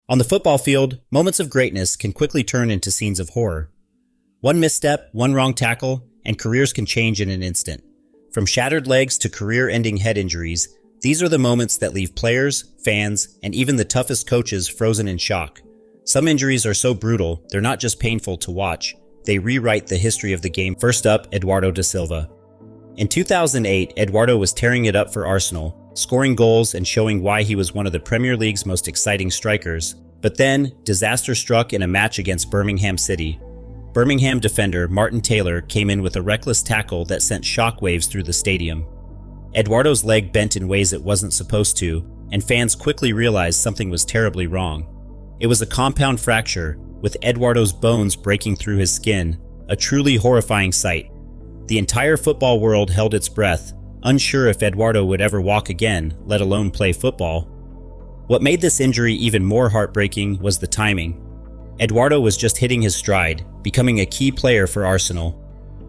On the football field, moments of greatness can quickly turn into scenes of horror. One misstep, one wrong tackle, and careers can change in an instant. From shattered legs to career-ending head injuries, these are the moments that leave players, fans, and even the toughest coaches frozen in shock. Some injuries are so brutal, they're not just painful to watch, they rewrite the history of the game. First up, Eduardo da Silva. In 2008, Eduardo was tearing it up for Arsenal, scoring goals and showing why he was one of the Premier League's most exciting strikers. But then, disaster struck in a match against Birmingham City. Birmingham defender Martin Taylor came in with a reckless tackle that sent shockwaves through the stadium. Eduardo's leg bent in ways it wasn't supposed to, and fans quickly realized something was terribly wrong. It was a compound fracture, with Eduardo's bones breaking through his skin, a truly horrifying sight. The entire football world held its breath, unsure if Eduardo would ever walk again, let alone play football. What made this injury even more heartbreaking was the timing. Eduardo was just hitting his stride, becoming a key player for Arsenal.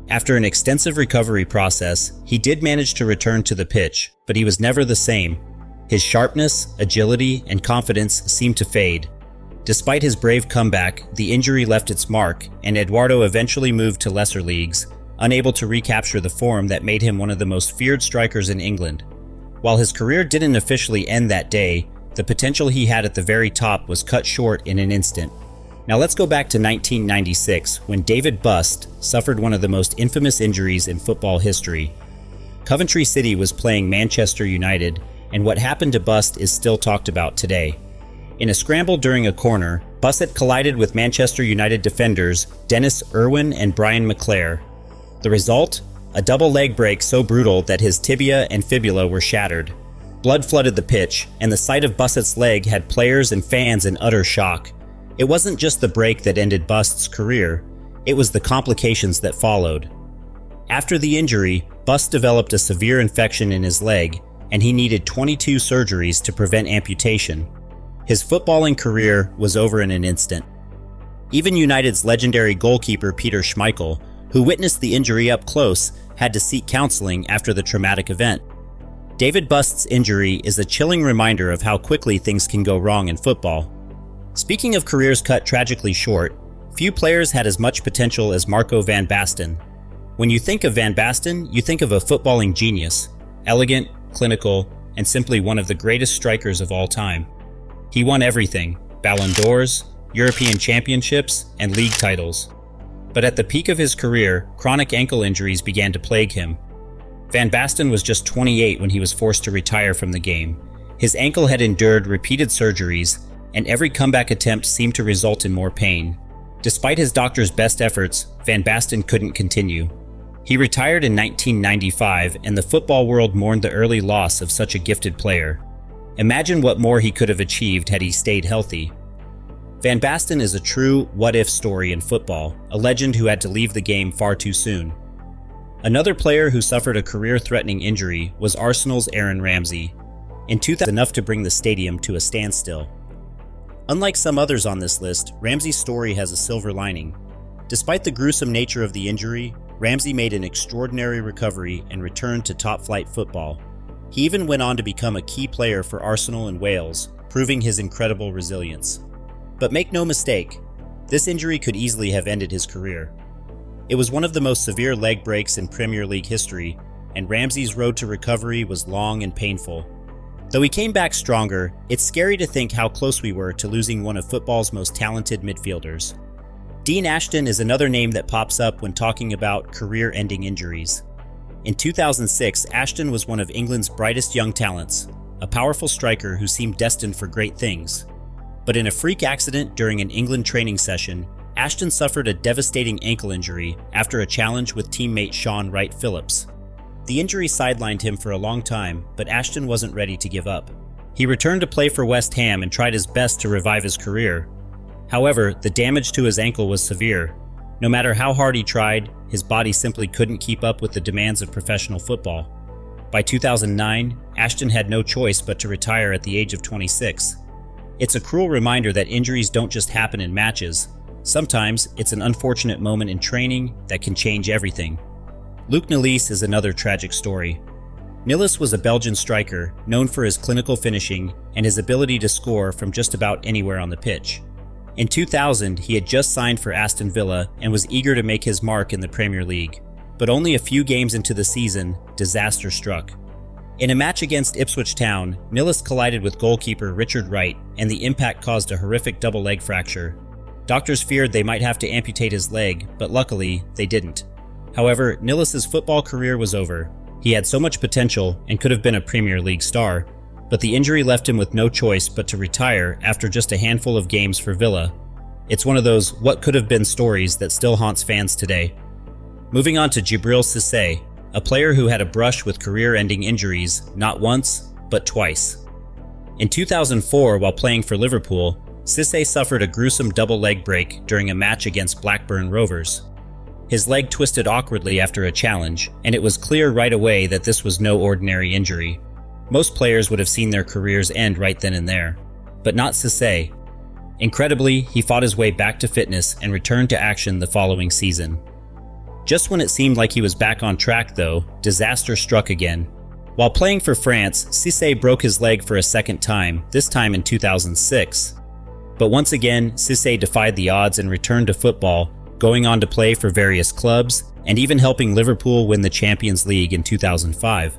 After an extensive recovery process, he did manage to return to the pitch, but he was never the same. His sharpness, agility, and confidence seemed to fade. Despite his brave comeback, the injury left its mark, and Eduardo eventually moved to lesser leagues, unable to recapture the form that made him one of the most feared strikers in England. While his career didn't officially end that day, the potential he had at the very top was cut short in an instant. Now let's go back to 1996, when David Bust suffered one of the most infamous injuries in football history. Coventry City was playing Manchester United, and what happened to Bust is still talked about today. In a scramble during a corner, Bust collided with Manchester United defenders Dennis Irwin and Brian McClare. The result? A double leg break so brutal that his tibia and fibula were shattered. Blood flooded the pitch, and the sight of Bust's leg had players and fans in utter shock. It wasn't just the break that ended Bust's career, it was the complications that followed. After the injury, Bust developed a severe infection in his leg, and he needed 22 surgeries to prevent amputation. His footballing career was over in an instant. Even United's legendary goalkeeper Peter Schmeichel, who witnessed the injury up close, had to seek counseling after the traumatic event. David Bust's injury is a chilling reminder of how quickly things can go wrong in football. Speaking of careers cut tragically short, few players had as much potential as Marco van Basten. When you think of Van Basten, you think of a footballing genius, elegant, clinical, and simply one of the greatest strikers of all time. He won everything: Ballon d'Ors, European championships, and league titles. But at the peak of his career, chronic ankle injuries began to plague him. Van Basten was just 28 when he was forced to retire from the game. His ankle had endured repeated surgeries, and every comeback attempt seemed to result in more pain. Despite his doctor's best efforts, Van Basten couldn't continue. He retired in 1995, and the football world mourned the early loss of such a gifted player. Imagine what more he could have achieved had he stayed healthy. Van Basten is a true what-if story in football, a legend who had to leave the game far too soon. Another player who suffered a career-threatening injury was Arsenal's Aaron Ramsey. In 2000, enough to bring the stadium to a standstill. Unlike some others on this list, Ramsey's story has a silver lining. Despite the gruesome nature of the injury, Ramsey made an extraordinary recovery and returned to top-flight football. He even went on to become a key player for Arsenal and Wales, proving his incredible resilience. But make no mistake, this injury could easily have ended his career. It was one of the most severe leg breaks in Premier League history, and Ramsey's road to recovery was long and painful. Though he came back stronger, it's scary to think how close we were to losing one of football's most talented midfielders. Dean Ashton is another name that pops up when talking about career-ending injuries. In 2006, Ashton was one of England's brightest young talents, a powerful striker who seemed destined for great things. But in a freak accident during an England training session, Ashton suffered a devastating ankle injury after a challenge with teammate Sean Wright-Phillips. The injury sidelined him for a long time, but Ashton wasn't ready to give up. He returned to play for West Ham and tried his best to revive his career. However, the damage to his ankle was severe. No matter how hard he tried, his body simply couldn't keep up with the demands of professional football. By 2009, Ashton had no choice but to retire at the age of 26. It's a cruel reminder that injuries don't just happen in matches. Sometimes it's an unfortunate moment in training that can change everything. Luke Nalise is another tragic story. Nilles was a Belgian striker known for his clinical finishing and his ability to score from just about anywhere on the pitch. In 2000, he had just signed for Aston Villa and was eager to make his mark in the Premier League. But only a few games into the season, disaster struck. In a match against Ipswich Town, Nilles collided with goalkeeper Richard Wright, and the impact caused a horrific double leg fracture. Doctors feared they might have to amputate his leg, but luckily, they didn't. However, Nilles' football career was over. He had so much potential and could have been a Premier League star, but the injury left him with no choice but to retire after just a handful of games for Villa. It's one of those what could have been stories that still haunts fans today. Moving on to Djibril Cissé, a player who had a brush with career-ending injuries not once, but twice. In 2004, while playing for Liverpool, Cissé suffered a gruesome double leg break during a match against Blackburn Rovers. His leg twisted awkwardly after a challenge, and it was clear right away that this was no ordinary injury. Most players would have seen their careers end right then and there, but not Cissé. Incredibly, he fought his way back to fitness and returned to action the following season. Just when it seemed like he was back on track though, disaster struck again. While playing for France, Cissé broke his leg for a second time, this time in 2006. But once again, Cissé defied the odds and returned to football, going on to play for various clubs, and even helping Liverpool win the Champions League in 2005.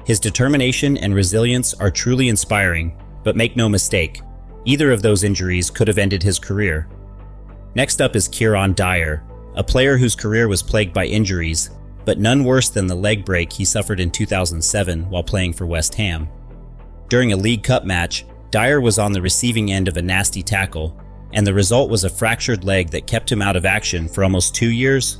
His determination and resilience are truly inspiring, but make no mistake, either of those injuries could have ended his career. Next up is Kieran Dyer, a player whose career was plagued by injuries, but none worse than the leg break he suffered in 2007 while playing for West Ham. During a League Cup match, Dyer was on the receiving end of a nasty tackle, and the result was a fractured leg that kept him out of action for almost 2 years.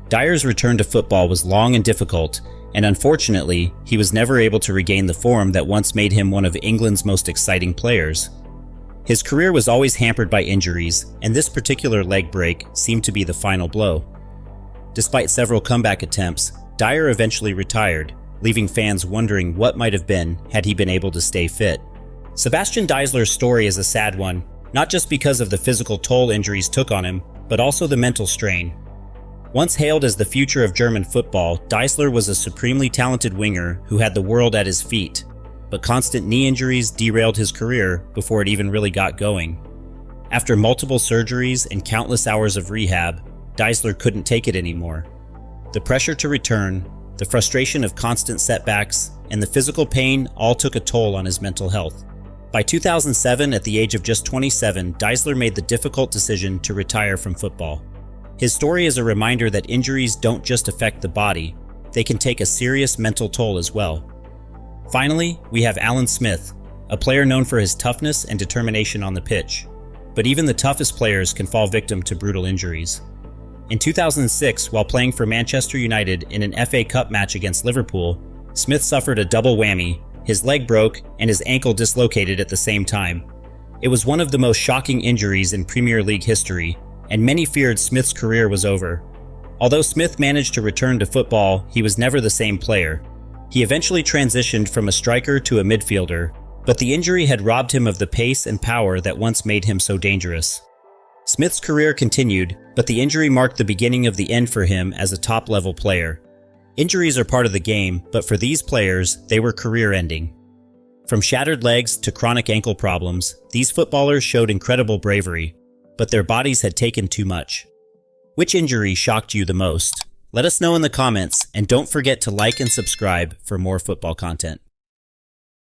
Dyer's return to football was long and difficult, and unfortunately, he was never able to regain the form that once made him one of England's most exciting players. His career was always hampered by injuries, and this particular leg break seemed to be the final blow. Despite several comeback attempts, Dyer eventually retired, leaving fans wondering what might have been had he been able to stay fit. Sebastian Deisler's story is a sad one, not just because of the physical toll injuries took on him, but also the mental strain. Once hailed as the future of German football, Deisler was a supremely talented winger who had the world at his feet, but constant knee injuries derailed his career before it even really got going. After multiple surgeries and countless hours of rehab, Deisler couldn't take it anymore. The pressure to return, the frustration of constant setbacks, and the physical pain all took a toll on his mental health. By 2007, at the age of just 27, Deisler made the difficult decision to retire from football. His story is a reminder that injuries don't just affect the body, they can take a serious mental toll as well. Finally, we have Alan Smith, a player known for his toughness and determination on the pitch. But even the toughest players can fall victim to brutal injuries. In 2006, while playing for Manchester United in an FA Cup match against Liverpool, Smith suffered a double whammy. His leg broke and his ankle dislocated at the same time. It was one of the most shocking injuries in Premier League history, and many feared Smith's career was over. Although Smith managed to return to football, he was never the same player. He eventually transitioned from a striker to a midfielder, but the injury had robbed him of the pace and power that once made him so dangerous. Smith's career continued, but the injury marked the beginning of the end for him as a top-level player. Injuries are part of the game, but for these players, they were career-ending. From shattered legs to chronic ankle problems, these footballers showed incredible bravery, but their bodies had taken too much. Which injury shocked you the most? Let us know in the comments, and don't forget to like and subscribe for more football content.